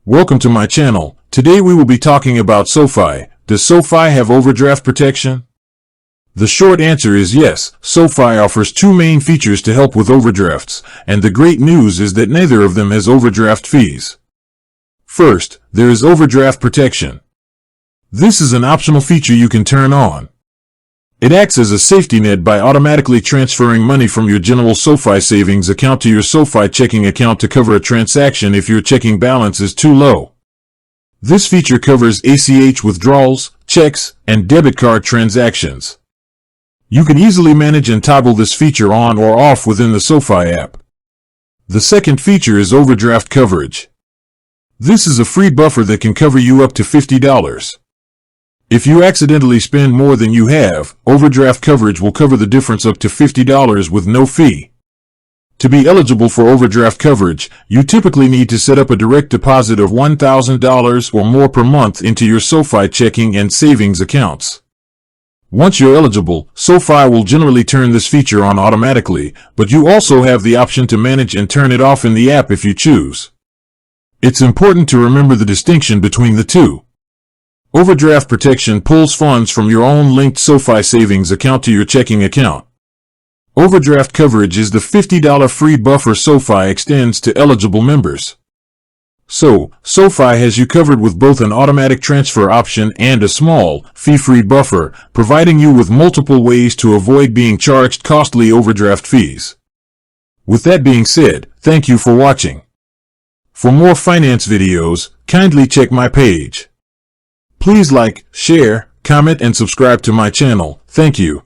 Welcome to my channel. Today we will be talking about SoFi. Does SoFi have overdraft protection? The short answer is yes. SoFi offers two main features to help with overdrafts, and the great news is that neither of them has overdraft fees. First, there is overdraft protection. This is an optional feature you can turn on. It acts as a safety net by automatically transferring money from your general SoFi savings account to your SoFi checking account to cover a transaction if your checking balance is too low. This feature covers ACH withdrawals, checks, and debit card transactions. You can easily manage and toggle this feature on or off within the SoFi app. The second feature is overdraft coverage. This is a free buffer that can cover you up to $50. If you accidentally spend more than you have, overdraft coverage will cover the difference up to $50 with no fee. To be eligible for overdraft coverage, you typically need to set up a direct deposit of $1,000 or more per month into your SoFi checking and savings accounts. Once you're eligible, SoFi will generally turn this feature on automatically, but you also have the option to manage and turn it off in the app if you choose. It's important to remember the distinction between the two. Overdraft protection pulls funds from your own linked SoFi savings account to your checking account. Overdraft coverage is the $50 free buffer SoFi extends to eligible members. So, SoFi has you covered with both an automatic transfer option and a small, fee-free buffer, providing you with multiple ways to avoid being charged costly overdraft fees. With that being said, thank you for watching. For more finance videos, kindly check my page. Please like, share, comment, and subscribe to my channel. Thank you.